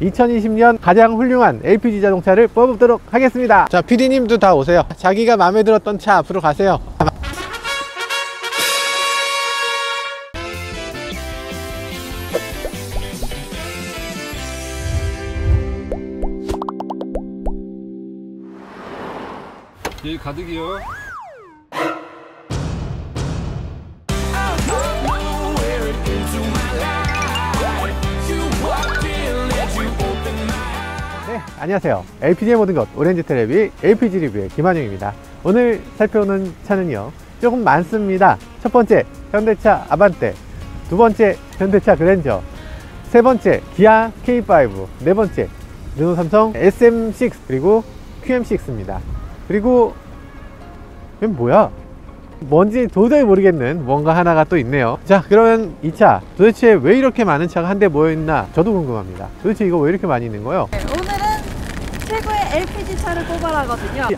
2020년 가장 훌륭한 LPG 자동차를 뽑도록 하겠습니다. 자, PD님도 다 오세요. 자기가 마음에 들었던 차 앞으로 가세요. 여기 가득이요. 네, 안녕하세요. LPG의 모든 것 오렌지 텔레비 LPG 리뷰의 김한용입니다. 오늘 살펴보는 차는요, 조금 많습니다. 첫 번째, 현대차 아반떼. 두 번째, 현대차 그랜저. 세 번째, 기아 K5. 네 번째, 르노 삼성 SM6 그리고 QM6입니다. 그리고 이건 뭐야? 뭔지 도저히 모르겠는 뭔가 하나가 또 있네요. 자, 그러면 이 차 도대체 왜 이렇게 많은 차가 한대 모여있나 저도 궁금합니다. 도대체 이거 왜 이렇게 많이 있는 거예요? 네, 오늘은 최고의 LPG 차를 뽑아라거든요.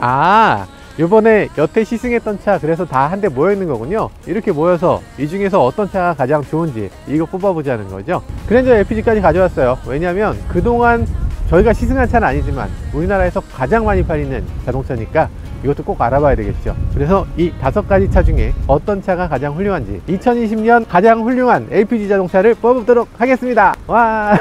요번에 여태 시승했던 차, 그래서 다 한대 모여있는 거군요. 이렇게 모여서 이 중에서 어떤 차가 가장 좋은지 이거 뽑아보자는 거죠. 그랜저 LPG까지 가져왔어요. 왜냐면 그동안 저희가 시승한 차는 아니지만 우리나라에서 가장 많이 팔리는 자동차니까 이것도 꼭 알아봐야 되겠죠. 그래서 이 5가지 차 중에 어떤 차가 가장 훌륭한지 2020년 가장 훌륭한 LPG 자동차를 뽑도록 하겠습니다. 와!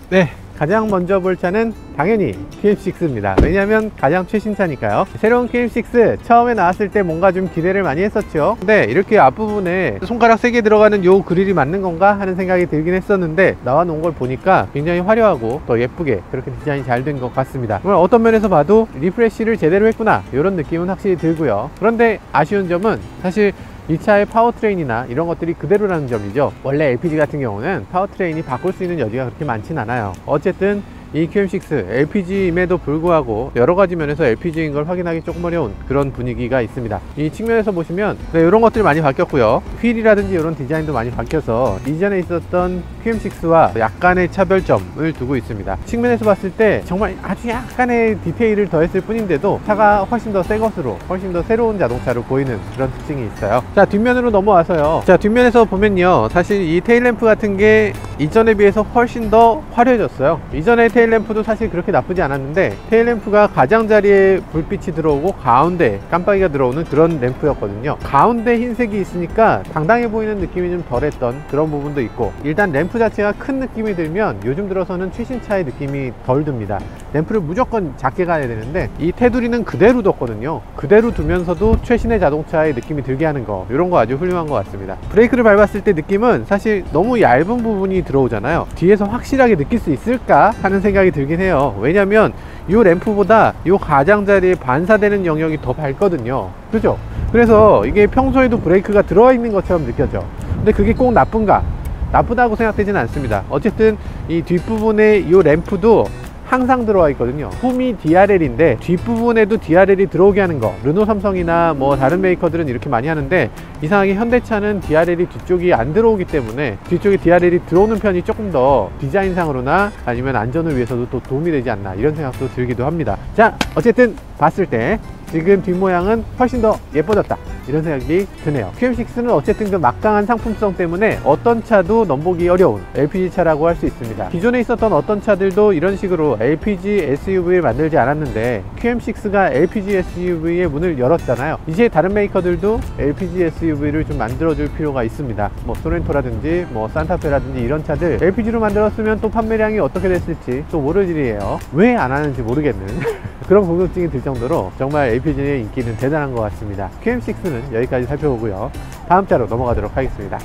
네, 가장 먼저 볼 차는 당연히 QM6입니다. 왜냐하면 가장 최신 차니까요. 새로운 QM6 처음에 나왔을 때 뭔가 좀 기대를 많이 했었죠. 근데 이렇게 앞부분에 손가락 3개 들어가는 요 그릴이 맞는 건가 하는 생각이 들긴 했었는데, 나와 놓은 걸 보니까 굉장히 화려하고 더 예쁘게 그렇게 디자인이 잘 된 것 같습니다. 정말 어떤 면에서 봐도 리프레쉬를 제대로 했구나 이런 느낌은 확실히 들고요. 그런데 아쉬운 점은 사실 이 차의 파워트레인이나 이런 것들이 그대로라는 점이죠. 원래 LPG 같은 경우는 파워트레인이 바꿀 수 있는 여지가 그렇게 많진 않아요. 어쨌든 이 QM6 LPG임에도 불구하고 여러가지 면에서 LPG인 걸 확인하기 조금 어려운 그런 분위기가 있습니다. 이 측면에서 보시면 이런 것들이 많이 바뀌었고요. 휠이라든지 이런 디자인도 많이 바뀌어서 이전에 있었던 QM6와 약간의 차별점을 두고 있습니다. 측면에서 봤을 때 정말 아주 약간의 디테일을 더했을 뿐인데도 차가 훨씬 더 새 것으로, 훨씬 더 새로운 자동차로 보이는 그런 특징이 있어요. 자, 뒷면으로 넘어와서요. 자, 뒷면에서 보면요, 사실 이 테일램프 같은 게 이전에 비해서 훨씬 더 화려해졌어요. 이전에 테일램프도 사실 그렇게 나쁘지 않았는데, 테일램프가 가장자리에 불빛이 들어오고 가운데 깜빡이가 들어오는 그런 램프였거든요. 가운데 흰색이 있으니까 당당해 보이는 느낌이 좀 덜했던 그런 부분도 있고, 일단 램프 자체가 큰 느낌이 들면 요즘 들어서는 최신차의 느낌이 덜 듭니다. 램프를 무조건 작게 가야 되는데 이 테두리는 그대로 뒀거든요. 그대로 두면서도 최신의 자동차의 느낌이 들게 하는 거, 이런 거 아주 훌륭한 것 같습니다. 브레이크를 밟았을 때 느낌은 사실 너무 얇은 부분이 들어오잖아요. 뒤에서 확실하게 느낄 수 있을까 하는 생각이 들긴 해요. 왜냐면 이 램프보다 이 가장자리에 반사되는 영역이 더 밝거든요. 그죠? 그래서 이게 평소에도 브레이크가 들어와 있는 것처럼 느껴져. 근데 그게 꼭 나쁜가? 나쁘다고 생각되지는 않습니다. 어쨌든 이 뒷부분에 이 램프도 항상 들어와 있거든요. 홈이 DRL인데 뒷부분에도 DRL이 들어오게 하는 거, 르노 삼성이나 뭐 다른 메이커들은 이렇게 많이 하는데, 이상하게 현대차는 DRL이 뒤쪽이 안 들어오기 때문에 뒤쪽에 DRL이 들어오는 편이 조금 더 디자인상으로나 아니면 안전을 위해서도 또 도움이 되지 않나, 이런 생각도 들기도 합니다. 자, 어쨌든 봤을 때 지금 뒷모양은 훨씬 더 예뻐졌다, 이런 생각이 드네요. QM6는 어쨌든 그 막강한 상품성 때문에 어떤 차도 넘보기 어려운 LPG 차라고 할 수 있습니다. 기존에 있었던 어떤 차들도 이런 식으로 LPG SUV를 만들지 않았는데 QM6가 LPG SUV의 문을 열었잖아요. 이제 다른 메이커들도 LPG SUV를 좀 만들어줄 필요가 있습니다. 뭐 소렌토라든지 뭐 산타페라든지 이런 차들 LPG로 만들었으면 또 판매량이 어떻게 됐을지 또 모를 일이에요. 왜 안 하는지 모르겠는 그런 궁금증이 들 정도로 정말 LPG의 인기는 대단한 것 같습니다. QM6는 여기까지 살펴보고요. 다음 차로 넘어가도록 하겠습니다.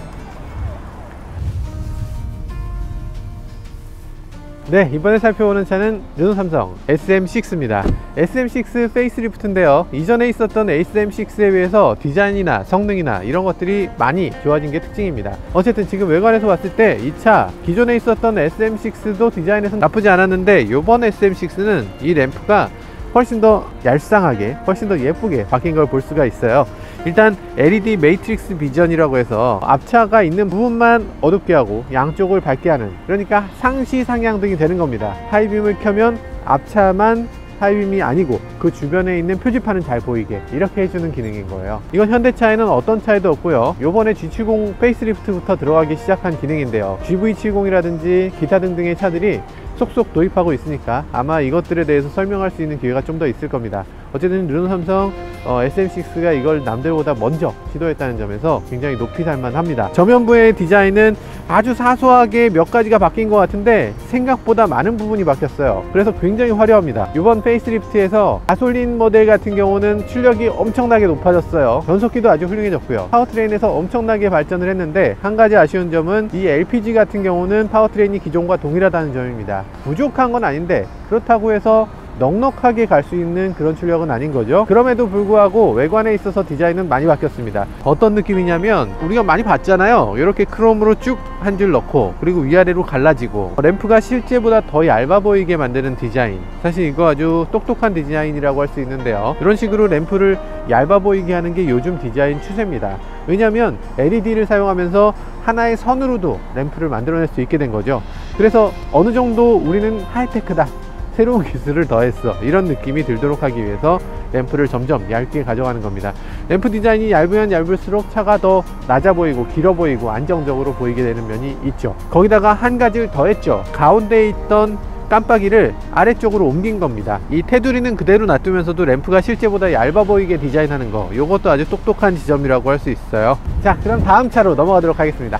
네, 이번에 살펴보는 차는 르노 삼성 SM6입니다. SM6 페이스리프트인데요, 이전에 있었던 SM6에 비해서 디자인이나 성능이나 이런 것들이 많이 좋아진 게 특징입니다. 어쨌든 지금 외관에서 봤을 때 이 차 기존에 있었던 SM6도 디자인에서 나쁘지 않았는데, 이번 SM6는 이 램프가 훨씬 더 얄쌍하게, 훨씬 더 예쁘게 바뀐 걸 볼 수가 있어요. 일단 LED 매트릭스 비전이라고 해서 앞차가 있는 부분만 어둡게 하고 양쪽을 밝게 하는, 그러니까 상시 상향등이 되는 겁니다. 하이빔을 켜면 앞차만 하이빔이 아니고 그 주변에 있는 표지판은 잘 보이게 이렇게 해주는 기능인 거예요. 이건 현대차에는 어떤 차에도 없고요. 요번에 G70 페이스리프트부터 들어가기 시작한 기능인데요. GV70이라든지 기타 등등의 차들이 쏙쏙 도입하고 있으니까 아마 이것들에 대해서 설명할 수 있는 기회가 좀 더 있을 겁니다. 어쨌든 르노 삼성 SM6가 이걸 남들보다 먼저 시도했다는 점에서 굉장히 높이 살만합니다. 전면부의 디자인은 아주 사소하게 몇 가지가 바뀐 것 같은데 생각보다 많은 부분이 바뀌었어요. 그래서 굉장히 화려합니다. 이번 페이스리프트에서 가솔린 모델 같은 경우는 출력이 엄청나게 높아졌어요. 변속기도 아주 훌륭해졌고요. 파워트레인에서 엄청나게 발전을 했는데 한 가지 아쉬운 점은 이 LPG 같은 경우는 파워트레인이 기존과 동일하다는 점입니다. 부족한 건 아닌데 그렇다고 해서 넉넉하게 갈 수 있는 그런 출력은 아닌 거죠. 그럼에도 불구하고 외관에 있어서 디자인은 많이 바뀌었습니다. 어떤 느낌이냐면 우리가 많이 봤잖아요. 이렇게 크롬으로 쭉 한 줄 넣고 그리고 위아래로 갈라지고 램프가 실제보다 더 얇아 보이게 만드는 디자인, 사실 이거 아주 똑똑한 디자인이라고 할 수 있는데요. 이런 식으로 램프를 얇아 보이게 하는 게 요즘 디자인 추세입니다. 왜냐하면 LED를 사용하면서 하나의 선으로도 램프를 만들어낼 수 있게 된 거죠. 그래서 어느 정도 우리는 하이테크다, 새로운 기술을 더했어, 이런 느낌이 들도록 하기 위해서 램프를 점점 얇게 가져가는 겁니다. 램프 디자인이 얇으면 얇을수록 차가 더 낮아 보이고 길어 보이고 안정적으로 보이게 되는 면이 있죠. 거기다가 한 가지를 더했죠. 가운데에 있던 깜빡이를 아래쪽으로 옮긴 겁니다. 이 테두리는 그대로 놔두면서도 램프가 실제보다 얇아 보이게 디자인하는 거, 이것도 아주 똑똑한 지점이라고 할 수 있어요. 자, 그럼 다음 차로 넘어가도록 하겠습니다.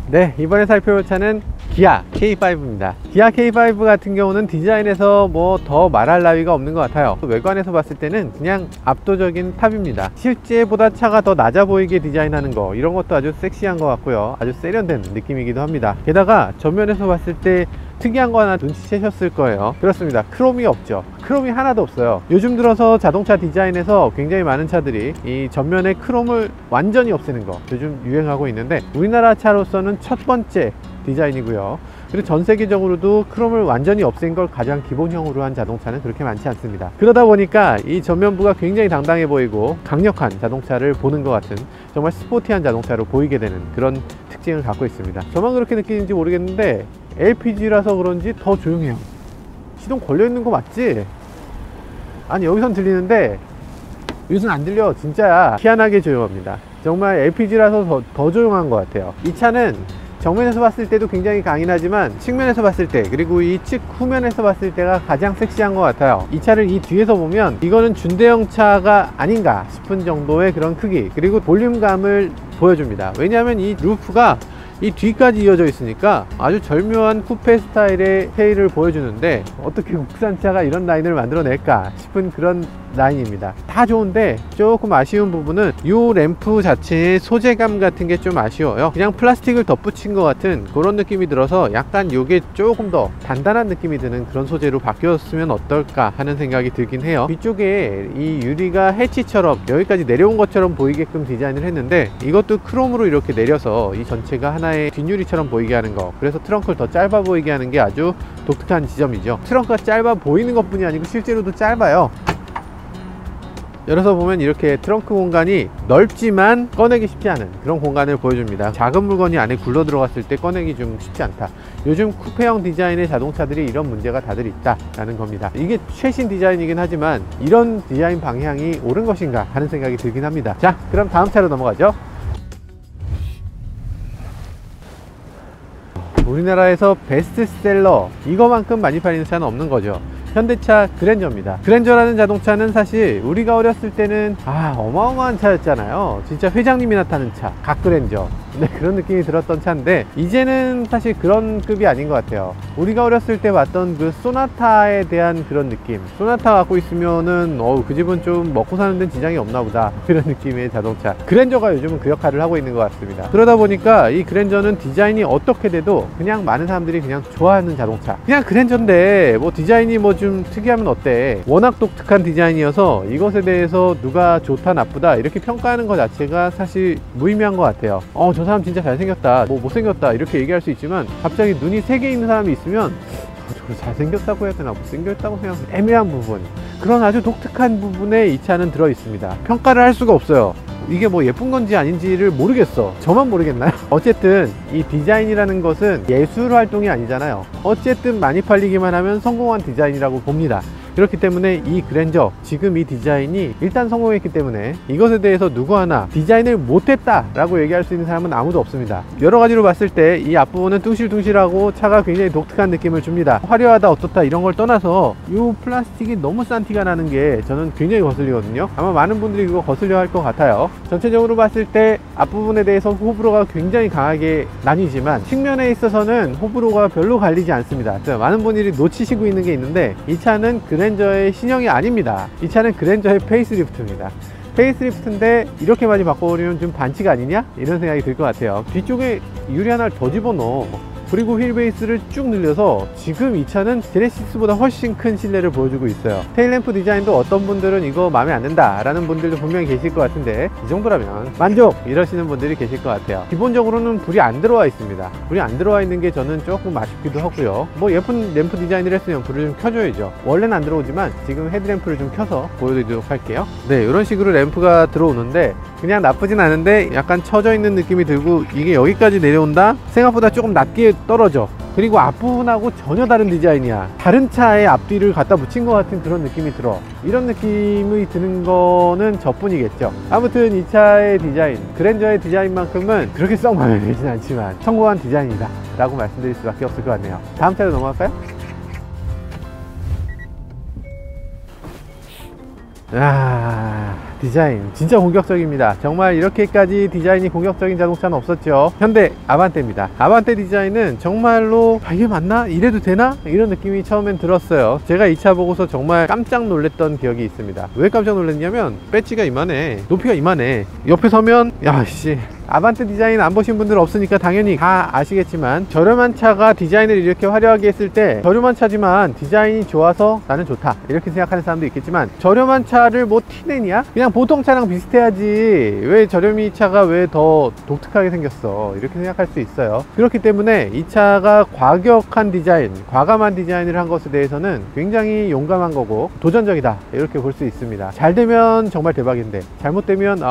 네, 이번에 살펴볼 차는 기아 K5입니다. 기아 K5 같은 경우는 디자인에서 뭐 더 말할 나위가 없는 것 같아요. 외관에서 봤을 때는 그냥 압도적인 탑입니다. 실제보다 차가 더 낮아 보이게 디자인하는 거, 이런 것도 아주 섹시한 것 같고요. 아주 세련된 느낌이기도 합니다. 게다가 전면에서 봤을 때 특이한 거 하나 눈치채셨을 거예요. 그렇습니다. 크롬이 없죠. 크롬이 하나도 없어요. 요즘 들어서 자동차 디자인에서 굉장히 많은 차들이 이 전면에 크롬을 완전히 없애는 거 요즘 유행하고 있는데, 우리나라 차로서는 첫 번째 디자인이고요. 그리고 전 세계적으로도 크롬을 완전히 없앤 걸 가장 기본형으로 한 자동차는 그렇게 많지 않습니다. 그러다 보니까 이 전면부가 굉장히 당당해 보이고 강력한 자동차를 보는 것 같은 정말 스포티한 자동차로 보이게 되는 그런 특징을 갖고 있습니다. 저만 그렇게 느끼는지 모르겠는데 LPG라서 그런지 더 조용해요. 시동 걸려있는 거 맞지? 아니, 여기선 들리는데 여기선 안 들려. 진짜야. 희한하게 조용합니다. 정말 LPG라서 더 조용한 것 같아요. 이 차는 정면에서 봤을 때도 굉장히 강인하지만 측면에서 봤을 때, 그리고 이 측 후면에서 봤을 때가 가장 섹시한 것 같아요. 이 차를 이 뒤에서 보면 이거는 준대형 차가 아닌가 싶은 정도의 그런 크기, 그리고 볼륨감을 보여줍니다. 왜냐하면 이 루프가 이 뒤까지 이어져 있으니까 아주 절묘한 쿠페 스타일의 테일을 보여주는데, 어떻게 국산차가 이런 라인을 만들어낼까 싶은 그런 라인입니다. 다 좋은데 조금 아쉬운 부분은 이 램프 자체의 소재감 같은 게 좀 아쉬워요. 그냥 플라스틱을 덧붙인 것 같은 그런 느낌이 들어서 약간 이게 조금 더 단단한 느낌이 드는 그런 소재로 바뀌었으면 어떨까 하는 생각이 들긴 해요. 뒤쪽에 이 유리가 해치처럼 여기까지 내려온 것처럼 보이게끔 디자인을 했는데, 이것도 크롬으로 이렇게 내려서 이 전체가 하나의 뒷유리처럼 보이게 하는 거, 그래서 트렁크를 더 짧아 보이게 하는 게 아주 독특한 지점이죠. 트렁크가 짧아 보이는 것 뿐이 아니고 실제로도 짧아요. 열어서 보면 이렇게 트렁크 공간이 넓지만 꺼내기 쉽지 않은 그런 공간을 보여줍니다. 작은 물건이 안에 굴러 들어갔을 때 꺼내기 좀 쉽지 않다. 요즘 쿠페형 디자인의 자동차들이 이런 문제가 다들 있다라는 겁니다. 이게 최신 디자인이긴 하지만 이런 디자인 방향이 옳은 것인가 하는 생각이 들긴 합니다. 자, 그럼 다음 차로 넘어가죠. 우리나라에서 베스트셀러, 이거만큼 많이 팔리는 차는 없는 거죠. 현대차 그랜저입니다. 그랜저라는 자동차는 사실 우리가 어렸을 때는 어마어마한 차였잖아요. 진짜 회장님이나 타는 차, 갓그랜저. 네, 그런 느낌이 들었던 차인데 이제는 사실 그런 급이 아닌 것 같아요. 우리가 어렸을 때 봤던 그 소나타에 대한 그런 느낌, 소나타 갖고 있으면은 그 집은 좀 먹고 사는 데는 지장이 없나 보다, 그런 느낌의 자동차. 그랜저가 요즘은 그 역할을 하고 있는 것 같습니다. 그러다 보니까 이 그랜저는 디자인이 어떻게 돼도 그냥 많은 사람들이 그냥 좋아하는 자동차, 그냥 그랜저인데 뭐 디자인이 뭐 좀 특이하면 어때. 워낙 독특한 디자인이어서 이것에 대해서 누가 좋다 나쁘다 이렇게 평가하는 것 자체가 사실 무의미한 것 같아요. 저 사람 진짜 잘생겼다, 뭐 못생겼다 이렇게 얘기할 수 있지만, 갑자기 눈이 3개 있는 사람이 있으면 저걸 잘생겼다고 해야 되나 못생겼다고 생각하면 애매한 부분, 그런 아주 독특한 부분에 이 차는 들어 있습니다. 평가를 할 수가 없어요. 이게 뭐 예쁜 건지 아닌지를 모르겠어. 저만 모르겠나요? 어쨌든 이 디자인이라는 것은 예술 활동이 아니잖아요. 어쨌든 많이 팔리기만 하면 성공한 디자인이라고 봅니다. 그렇기 때문에 이 그랜저, 지금 이 디자인이 일단 성공했기 때문에 이것에 대해서 누구 하나 디자인을 못했다 라고 얘기할 수 있는 사람은 아무도 없습니다. 여러 가지로 봤을 때 이 앞부분은 둥실둥실하고 차가 굉장히 독특한 느낌을 줍니다. 화려하다 어떻다 이런 걸 떠나서 이 플라스틱이 너무 싼 티가 나는 게 저는 굉장히 거슬리거든요. 아마 많은 분들이 그거 거슬려 할 것 같아요. 전체적으로 봤을 때 앞부분에 대해서 호불호가 굉장히 강하게 나뉘지만 측면에 있어서는 호불호가 별로 갈리지 않습니다. 많은 분들이 놓치시고 있는 게 있는데, 이 차는 그랜저의 신형이 아닙니다. 이 차는 그랜저의 페이스리프트입니다. 페이스리프트인데 이렇게 많이 바꿔버리면 좀 반칙 아니냐? 이런 생각이 들 것 같아요. 뒤쪽에 유리 하나를 더 집어넣어. 그리고 휠 베이스를 쭉 늘려서 지금 이 차는 제네시스보다 훨씬 큰 실내를 보여주고 있어요. 테일램프 디자인도 어떤 분들은 이거 마음에 안 든다 라는 분들도 분명히 계실 것 같은데, 이 정도라면 만족! 이러시는 분들이 계실 것 같아요. 기본적으로는 불이 안 들어와 있습니다. 불이 안 들어와 있는 게 저는 조금 아쉽기도 하고요. 뭐 예쁜 램프 디자인을 했으면 불을 좀 켜줘야죠. 원래는 안 들어오지만 지금 헤드램프를 좀 켜서 보여드리도록 할게요. 네, 이런 식으로 램프가 들어오는데 그냥 나쁘진 않은데 약간 처져 있는 느낌이 들고, 이게 여기까지 내려온다? 생각보다 조금 낮게 떨어져. 그리고 앞부분하고 전혀 다른 디자인이야. 다른 차의 앞뒤를 갖다 붙인 것 같은 그런 느낌이 들어. 이런 느낌이 드는 거는 저뿐이겠죠. 아무튼 이 차의 디자인, 그랜저의 디자인만큼은 그렇게 썩 마음에 들진 않지만 성공한 디자인이다 라고 말씀드릴 수밖에 없을 것 같네요. 다음 차로 넘어갈까요? 디자인 진짜 공격적입니다. 정말 이렇게까지 디자인이 공격적인 자동차는 없었죠. 현대 아반떼입니다. 아반떼 디자인은 정말로 이게 맞나? 이래도 되나? 이런 느낌이 처음엔 들었어요. 제가 이 차 보고서 정말 깜짝 놀랐던 기억이 있습니다. 왜 깜짝 놀랐냐면 배지가 이만해, 높이가 이만해. 옆에 서면 야씨, 아반떼 디자인 안 보신 분들 없으니까 당연히 다 아시겠지만, 저렴한 차가 디자인을 이렇게 화려하게 했을 때 저렴한 차지만 디자인이 좋아서 나는 좋다 이렇게 생각하는 사람도 있겠지만, 저렴한 차를 뭐 티내냐? 그냥 보통 차랑 비슷해야지 왜 저렴이 차가 왜 더 독특하게 생겼어, 이렇게 생각할 수 있어요. 그렇기 때문에 이 차가 과격한 디자인, 과감한 디자인을 한 것에 대해서는 굉장히 용감한 거고 도전적이다 이렇게 볼 수 있습니다. 잘 되면 정말 대박인데 잘못되면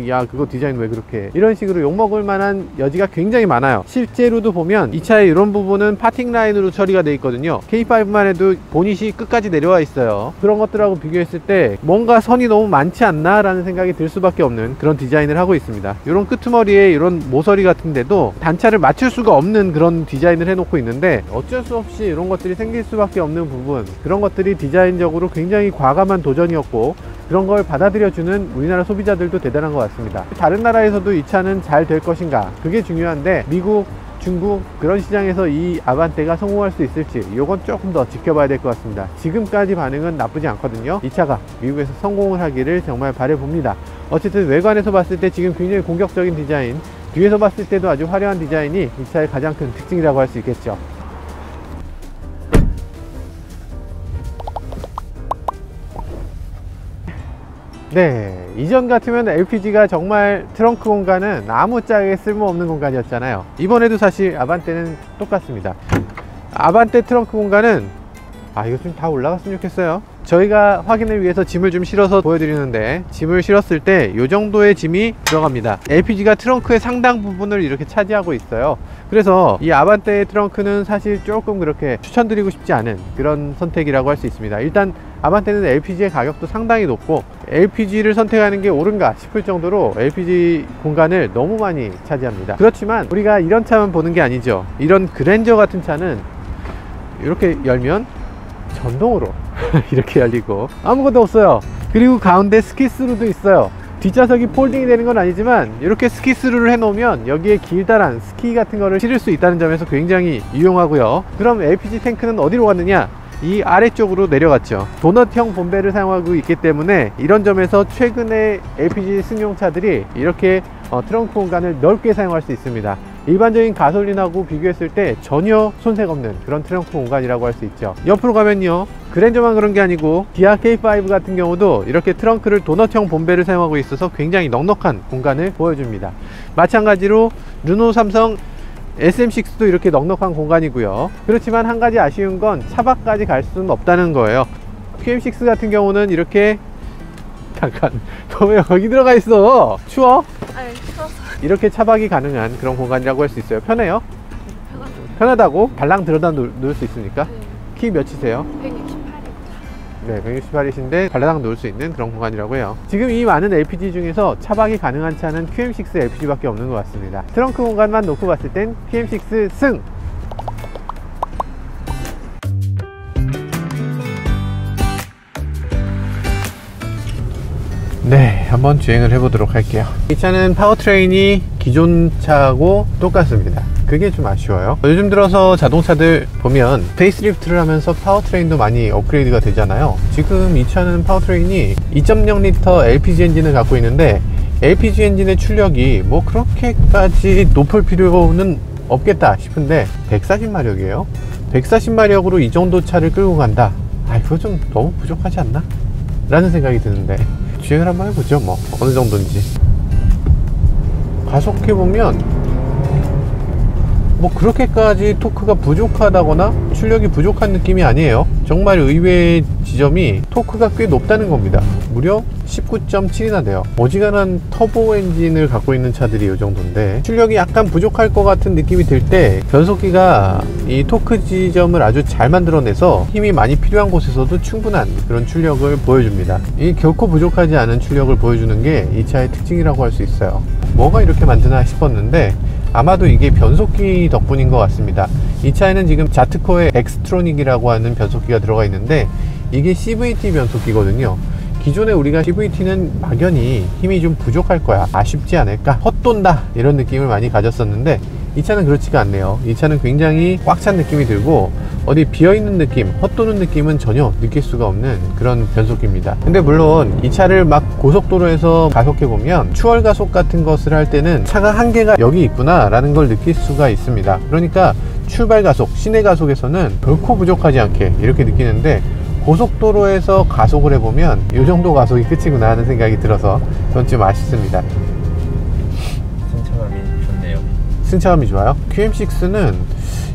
야 그거 디자인 왜 그렇게, 이런 식으로 욕먹을 만한 여지가 굉장히 많아요. 실제로도 보면 이 차의 이런 부분은 파팅 라인으로 처리가 되어 있거든요. K5만 해도 보닛이 끝까지 내려와 있어요. 그런 것들하고 비교했을 때 뭔가 선이 너무 많지 않나 라는 생각이 들 수밖에 없는 그런 디자인을 하고 있습니다. 이런 끄트머리에 이런 모서리 같은데도 단차를 맞출 수가 없는 그런 디자인을 해놓고 있는데, 어쩔 수 없이 이런 것들이 생길 수밖에 없는 부분, 그런 것들이 디자인적으로 굉장히 과감한 도전이었고, 그런 걸 받아들여주는 우리나라 소비자들도 대단한 것 같습니다. 다른 나라에서도 이 차는 잘 될 것인가, 그게 중요한데 미국, 중국 그런 시장에서 이 아반떼가 성공할 수 있을지 이건 조금 더 지켜봐야 될 것 같습니다. 지금까지 반응은 나쁘지 않거든요. 이 차가 미국에서 성공을 하기를 정말 바라봅니다. 어쨌든 외관에서 봤을 때 지금 굉장히 공격적인 디자인, 뒤에서 봤을 때도 아주 화려한 디자인이 이 차의 가장 큰 특징이라고 할 수 있겠죠. 네, 이전 같으면 LPG가 정말 트렁크 공간은 아무짝에 쓸모없는 공간이었잖아요. 이번에도 사실 아반떼는 똑같습니다. 아반떼 트렁크 공간은 이거 좀 다 올라갔으면 좋겠어요. 저희가 확인을 위해서 짐을 좀 실어서 보여드리는데, 짐을 실었을 때 이 정도의 짐이 들어갑니다. LPG가 트렁크의 상당 부분을 이렇게 차지하고 있어요. 그래서 이 아반떼의 트렁크는 사실 조금 그렇게 추천드리고 싶지 않은 그런 선택이라고 할 수 있습니다. 일단 아반떼는 LPG의 가격도 상당히 높고, LPG를 선택하는 게 옳은가 싶을 정도로 LPG 공간을 너무 많이 차지합니다. 그렇지만 우리가 이런 차만 보는 게 아니죠. 이런 그랜저 같은 차는 이렇게 열면 전동으로 이렇게 열리고 아무것도 없어요. 그리고 가운데 스키스루도 있어요. 뒷좌석이 폴딩이 되는 건 아니지만 이렇게 스키스루를 해 놓으면 여기에 길다란 스키 같은 거를 실을 수 있다는 점에서 굉장히 유용하고요. 그럼 LPG 탱크는 어디로 갔느냐? 이 아래쪽으로 내려갔죠. 도넛형 본배를 사용하고 있기 때문에 이런 점에서 최근에 LPG 승용차들이 이렇게 트렁크 공간을 넓게 사용할 수 있습니다. 일반적인 가솔린하고 비교했을 때 전혀 손색 없는 그런 트렁크 공간이라고 할 수 있죠. 옆으로 가면요, 그랜저만 그런 게 아니고 기아 K5 같은 경우도 이렇게 트렁크를 도넛형 본배를 사용하고 있어서 굉장히 넉넉한 공간을 보여줍니다. 마찬가지로 르노, 삼성 SM6도 이렇게 넉넉한 공간이고요. 그렇지만 한 가지 아쉬운 건 차 밖까지 갈 수는 없다는 거예요. QM6 같은 경우는 이렇게 잠깐, 너 왜 여기 들어가 있어? 추워? 아니 추워서. 이렇게 차박이 가능한 그런 공간이라고 할 수 있어요. 편해요? 편하고. 편하다고? 발랑 들어다 놓을 수 있으니까? 네. 키 몇이세요? 168입니다. 네, 168이신데 발라당 놓을 수 있는 그런 공간이라고 해요. 지금 이 많은 LPG 중에서 차박이 가능한 차는 QM6 LPG밖에 없는 것 같습니다. 트렁크 공간만 놓고 봤을 땐 QM6 승! 네, 한번 주행을 해보도록 할게요. 이 차는 파워트레인이 기존 차하고 똑같습니다. 그게 좀 아쉬워요. 요즘 들어서 자동차들 보면 페이스리프트를 하면서 파워트레인도 많이 업그레이드가 되잖아요. 지금 이 차는 파워트레인이 2.0L LPG 엔진을 갖고 있는데 LPG 엔진의 출력이 뭐 그렇게까지 높을 필요는 없겠다 싶은데 140마력이에요 140마력으로 이 정도 차를 끌고 간다. 아, 이거 좀 너무 부족하지 않나? 라는 생각이 드는데 주행을 한번 해보죠. 뭐 어느 정도인지. 가속해보면 뭐 그렇게까지 토크가 부족하다거나 출력이 부족한 느낌이 아니에요. 정말 의외의 지점이 토크가 꽤 높다는 겁니다. 무려 19.7이나 돼요. 어지간한 터보 엔진을 갖고 있는 차들이 이 정도인데 출력이 약간 부족할 것 같은 느낌이 들 때 변속기가 이 토크 지점을 아주 잘 만들어내서 힘이 많이 필요한 곳에서도 충분한 그런 출력을 보여줍니다. 이 결코 부족하지 않은 출력을 보여주는 게 이 차의 특징이라고 할 수 있어요. 뭐가 이렇게 만드나 싶었는데 아마도 이게 변속기 덕분인 것 같습니다. 이 차에는 지금 자트코의 엑스트로닉이라고 하는 변속기가 들어가 있는데 이게 CVT 변속기거든요. 기존에 우리가 CVT는 막연히 힘이 좀 부족할 거야, 아쉽지 않을까, 헛돈다 이런 느낌을 많이 가졌었는데 이 차는 그렇지가 않네요. 이 차는 굉장히 꽉 찬 느낌이 들고 어디 비어있는 느낌, 헛도는 느낌은 전혀 느낄 수가 없는 그런 변속기입니다. 근데 물론 이 차를 막 고속도로에서 가속해보면 추월 가속 같은 것을 할 때는 차가 한계가 여기 있구나 라는 걸 느낄 수가 있습니다. 그러니까 출발 가속, 시내 가속에서는 결코 부족하지 않게 이렇게 느끼는데 고속도로에서 가속을 해보면 이 정도 가속이 끝이구나 하는 생각이 들어서 전 좀 아쉽습니다. 승차감이 좋네요. 승차감이 좋아요? QM6는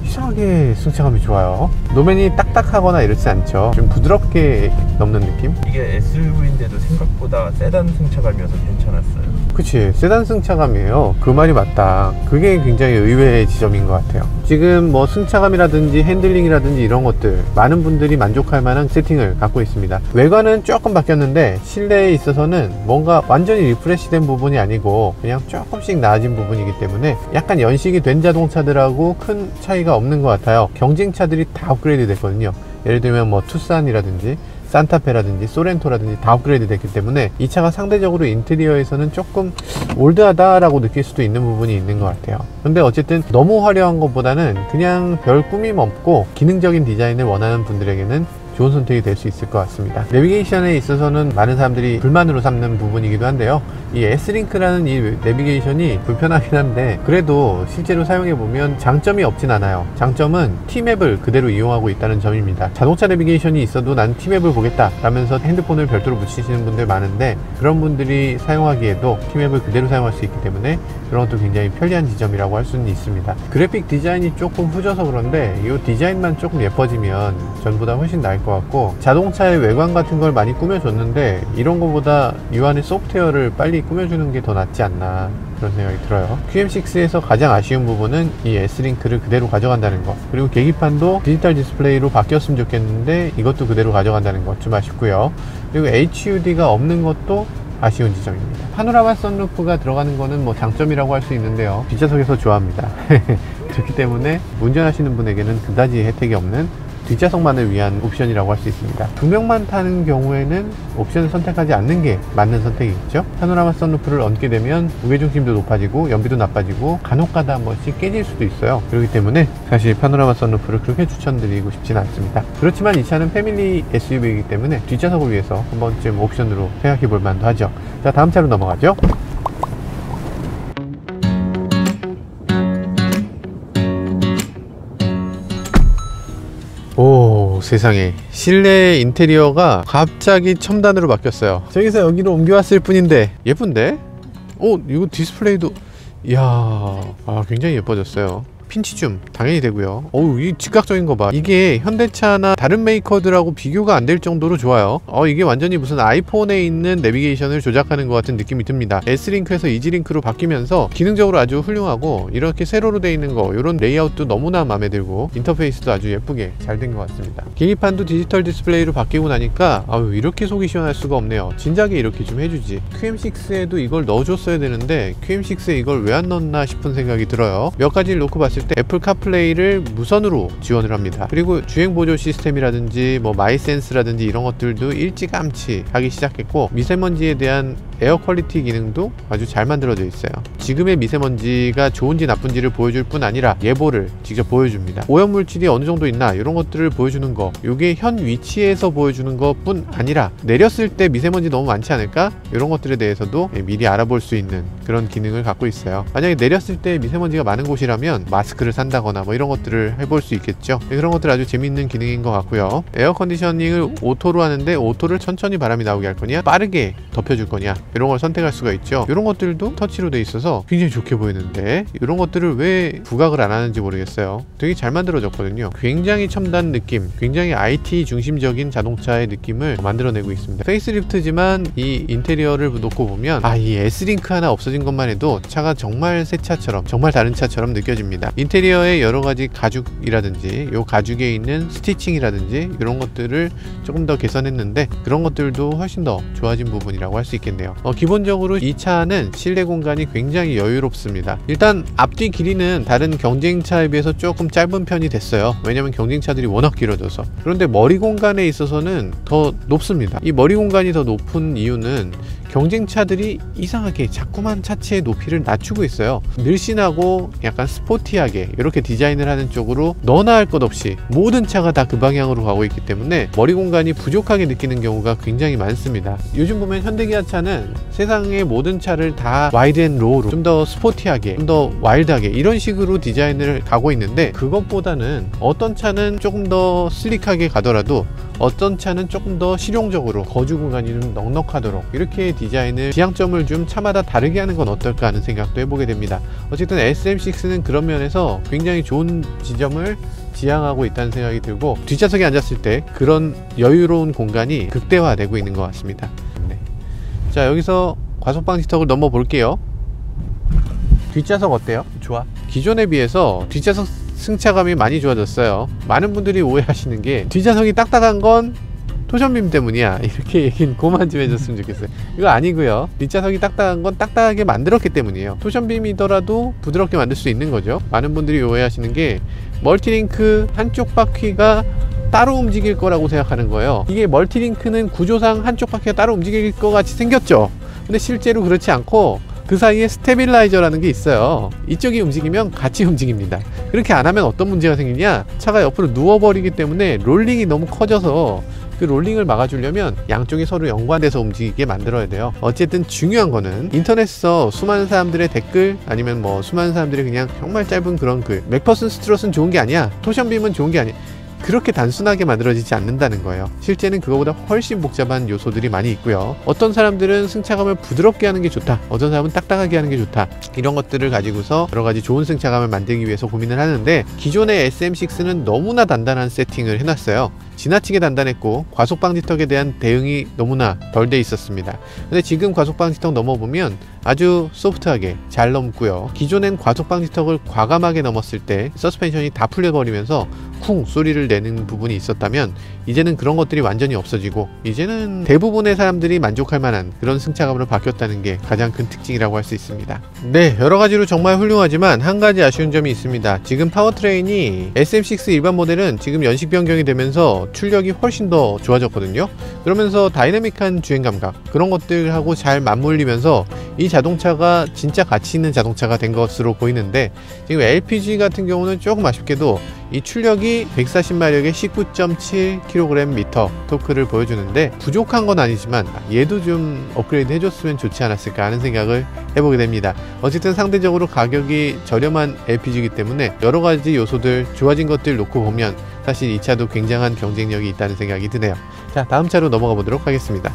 이상하게 승차감이 좋아요. 노면이 딱딱하거나 이렇지 않죠. 좀 부드럽게 넘는 느낌? 이게 SUV인데도 생각보다 세단 승차감이어서 괜찮았어요. 그치, 세단 승차감이에요. 그 말이 맞다. 그게 굉장히 의외의 지점인 것 같아요. 지금 뭐 승차감이라든지 핸들링이라든지 이런 것들 많은 분들이 만족할 만한 세팅을 갖고 있습니다. 외관은 조금 바뀌었는데 실내에 있어서는 뭔가 완전히 리프레시된 부분이 아니고 그냥 조금씩 나아진 부분이기 때문에 약간 연식이 된 자동차들하고 큰 차이가 없는 것 같아요. 경쟁차들이 다 업그레이드 됐거든요. 예를 들면 뭐 투싼이라든지 산타페라든지 소렌토라든지 다 업그레이드 됐기 때문에 이 차가 상대적으로 인테리어에서는 조금 올드하다라고 느낄 수도 있는 부분이 있는 것 같아요. 근데 어쨌든 너무 화려한 것보다는 그냥 별 꾸밈 없고 기능적인 디자인을 원하는 분들에게는 좋은 선택이 될 수 있을 것 같습니다. 내비게이션에 있어서는 많은 사람들이 불만으로 삼는 부분이기도 한데요. 이 S링크라는 이 내비게이션이 불편하긴 한데 그래도 실제로 사용해보면 장점이 없진 않아요. 장점은 T맵을 그대로 이용하고 있다는 점입니다. 자동차 내비게이션이 있어도 난 T맵을 보겠다 라면서 핸드폰을 별도로 붙이시는 분들 많은데 그런 분들이 사용하기에도 T맵을 그대로 사용할 수 있기 때문에 그런 것도 굉장히 편리한 지점이라고 할 수는 있습니다. 그래픽 디자인이 조금 후져서 그런데 이 디자인만 조금 예뻐지면 전보다 훨씬 나을 것 같고 자동차의 외관 같은 걸 많이 꾸며줬는데 이런 거보다 이 안에 소프트웨어를 빨리 꾸며주는 게 더 낫지 않나 그런 생각이 들어요. QM6에서 가장 아쉬운 부분은 이 S링크를 그대로 가져간다는 것, 그리고 계기판도 디지털 디스플레이로 바뀌었으면 좋겠는데 이것도 그대로 가져간다는 것 좀 아쉽고요. 그리고 HUD가 없는 것도 아쉬운 지점입니다. 파노라마 선루프가 들어가는 거는 뭐 장점이라고 할 수 있는데요. 뒷좌석에서 좋아합니다. 그렇기 때문에 운전하시는 분에게는 그다지 혜택이 없는 뒷좌석만을 위한 옵션이라고 할 수 있습니다. 두 명만 타는 경우에는 옵션을 선택하지 않는 게 맞는 선택이겠죠. 파노라마 선루프를 얹게 되면 무게중심도 높아지고 연비도 나빠지고 간혹가다 한 번씩 깨질 수도 있어요. 그렇기 때문에 사실 파노라마 선루프를 그렇게 추천드리고 싶지는 않습니다. 그렇지만 이 차는 패밀리 SUV이기 때문에 뒷좌석을 위해서 한 번쯤 옵션으로 생각해 볼 만도 하죠. 자, 다음 차로 넘어가죠. 오, 세상에, 실내 인테리어가 갑자기 첨단으로 바뀌었어요. 저기서 여기로 옮겨왔을 뿐인데 예쁜데? 오, 이거 디스플레이도 이야, 굉장히 예뻐졌어요. 핀치줌 당연히 되고요. 어우, 이 즉각적인 거 봐. 이게 현대차나 다른 메이커들하고 비교가 안 될 정도로 좋아요. 이게 완전히 무슨 아이폰에 있는 내비게이션을 조작하는 것 같은 느낌이 듭니다. S링크에서 이지링크로 바뀌면서 기능적으로 아주 훌륭하고, 이렇게 세로로 돼 있는 거, 이런 레이아웃도 너무나 마음에 들고, 인터페이스도 아주 예쁘게 잘 된 것 같습니다. 계기판도 디지털 디스플레이로 바뀌고 나니까 아유, 이렇게 속이 시원할 수가 없네요. 진작에 이렇게 좀 해주지. QM6에도 이걸 넣어줬어야 되는데 QM6에 이걸 왜 안 넣었나 싶은 생각이 들어요. 몇 가지를 놓고 봤을 때 애플 카플레이를 무선으로 지원을 합니다. 그리고 주행 보조 시스템이라든지 뭐 마이센스라든지 이런 것들도 일찌감치 하기 시작했고, 미세먼지에 대한 에어 퀄리티 기능도 아주 잘 만들어져 있어요. 지금의 미세먼지가 좋은지 나쁜지를 보여줄 뿐 아니라 예보를 직접 보여줍니다. 오염물질이 어느 정도 있나 이런 것들을 보여주는 거, 이게 현 위치에서 보여주는 것 뿐 아니라 내렸을 때 미세먼지 너무 많지 않을까? 이런 것들에 대해서도 미리 알아볼 수 있는 그런 기능을 갖고 있어요. 만약에 내렸을 때 미세먼지가 많은 곳이라면 마스크를 산다거나 뭐 이런 것들을 해볼 수 있겠죠. 그런 것들 아주 재밌는 기능인 것 같고요. 에어 컨디셔닝을 오토로 하는데 오토를 천천히 바람이 나오게 할 거냐, 빠르게 덮여줄 거냐, 이런 걸 선택할 수가 있죠. 이런 것들도 터치로 돼 있어서 굉장히 좋게 보이는데, 이런 것들을 왜 부각을 안 하는지 모르겠어요. 되게 잘 만들어졌거든요. 굉장히 첨단 느낌, 굉장히 IT 중심적인 자동차의 느낌을 만들어내고 있습니다. 페이스리프트지만 이 인테리어를 놓고 보면 이 S링크 하나 없어진 것만 해도 차가 정말 새 차처럼, 정말 다른 차처럼 느껴집니다. 인테리어의 여러 가지 가죽이라든지 요 가죽에 있는 스티칭이라든지 이런 것들을 조금 더 개선했는데, 그런 것들도 훨씬 더 좋아진 부분이라고 할 수 있겠네요. 기본적으로 이 차는 실내 공간이 굉장히 여유롭습니다. 일단 앞뒤 길이는 다른 경쟁차에 비해서 조금 짧은 편이 됐어요. 왜냐면 경쟁차들이 워낙 길어져서. 그런데 머리 공간에 있어서는 더 높습니다. 이 머리 공간이 더 높은 이유는 경쟁차들이 이상하게 자꾸만 차체의 높이를 낮추고 있어요. 늘씬하고 약간 스포티하게 이렇게 디자인을 하는 쪽으로 너나 할 것 없이 모든 차가 다 그 방향으로 가고 있기 때문에 머리 공간이 부족하게 느끼는 경우가 굉장히 많습니다. 요즘 보면 현대기아차는 세상의 모든 차를 다 와이드 앤 로우로 좀 더 스포티하게, 좀 더 와일드하게 이런 식으로 디자인을 가고 있는데, 그것보다는 어떤 차는 조금 더 슬릭하게 가더라도 어떤 차는 조금 더 실용적으로 거주 공간이 좀 넉넉하도록 이렇게 디자인을, 지향점을 좀 차마다 다르게 하는 건 어떨까 하는 생각도 해보게 됩니다. 어쨌든 SM6는 그런 면에서 굉장히 좋은 지점을 지향하고 있다는 생각이 들고, 뒷좌석에 앉았을 때 그런 여유로운 공간이 극대화되고 있는 것 같습니다. 네. 자, 여기서 과속방지턱을 넘어 볼게요. 뒷좌석 어때요? 좋아. 기존에 비해서 뒷좌석 승차감이 많이 좋아졌어요. 많은 분들이 오해하시는 게 뒷좌석이 딱딱한 건 토션빔 때문이야, 이렇게 얘기는 그만 좀 해줬으면 좋겠어요. 이거 아니고요. 뒷좌석이 딱딱한 건 딱딱하게 만들었기 때문이에요. 토션빔이더라도 부드럽게 만들 수 있는 거죠. 많은 분들이 오해하시는 게 멀티링크 한쪽 바퀴가 따로 움직일 거라고 생각하는 거예요. 이게 멀티링크는 구조상 한쪽 바퀴가 따로 움직일 것 같이 생겼죠. 근데 실제로 그렇지 않고 그 사이에 스테빌라이저라는 게 있어요. 이쪽이 움직이면 같이 움직입니다. 그렇게 안 하면 어떤 문제가 생기냐, 차가 옆으로 누워버리기 때문에 롤링이 너무 커져서 그 롤링을 막아주려면 양쪽이 서로 연관돼서 움직이게 만들어야 돼요. 어쨌든 중요한 거는 인터넷에서 수많은 사람들의 댓글, 아니면 뭐 수많은 사람들이 그냥 정말 짧은 그런 글, 맥퍼슨 스트롯은 좋은 게 아니야, 토션빔은 좋은 게 아니야, 그렇게 단순하게 만들어지지 않는다는 거예요. 실제는 그거보다 훨씬 복잡한 요소들이 많이 있고요. 어떤 사람들은 승차감을 부드럽게 하는 게 좋다, 어떤 사람은 딱딱하게 하는 게 좋다, 이런 것들을 가지고서 여러 가지 좋은 승차감을 만들기 위해서 고민을 하는데, 기존의 SM6는 너무나 단단한 세팅을 해놨어요. 지나치게 단단했고 과속방지턱에 대한 대응이 너무나 덜 돼 있었습니다. 근데 지금 과속방지턱 넘어보면 아주 소프트하게 잘 넘고요. 기존엔 과속방지턱을 과감하게 넘었을 때 서스펜션이 다 풀려버리면서 쿵 소리를 내는 부분이 있었다면, 이제는 그런 것들이 완전히 없어지고 이제는 대부분의 사람들이 만족할 만한 그런 승차감으로 바뀌었다는 게 가장 큰 특징이라고 할 수 있습니다. 네, 여러가지로 정말 훌륭하지만 한 가지 아쉬운 점이 있습니다. 지금 파워트레인이 SM6 일반 모델은 지금 연식 변경이 되면서 출력이 훨씬 더 좋아졌거든요. 그러면서 다이내믹한 주행 감각, 그런 것들하고 잘 맞물리면서 이 자동차가 진짜 가치 있는 자동차가 된 것으로 보이는데, 지금 LPG 같은 경우는 조금 아쉽게도 이 출력이 140마력에 19.7kgm 토크를 보여주는데 부족한 건 아니지만 얘도 좀 업그레이드 해줬으면 좋지 않았을까 하는 생각을 해보게 됩니다. 어쨌든 상대적으로 가격이 저렴한 LPG이기 때문에 여러가지 요소들, 좋아진 것들 놓고 보면 사실 이 차도 굉장한 경쟁력이 있다는 생각이 드네요. 자, 다음 차로 넘어가 보도록 하겠습니다.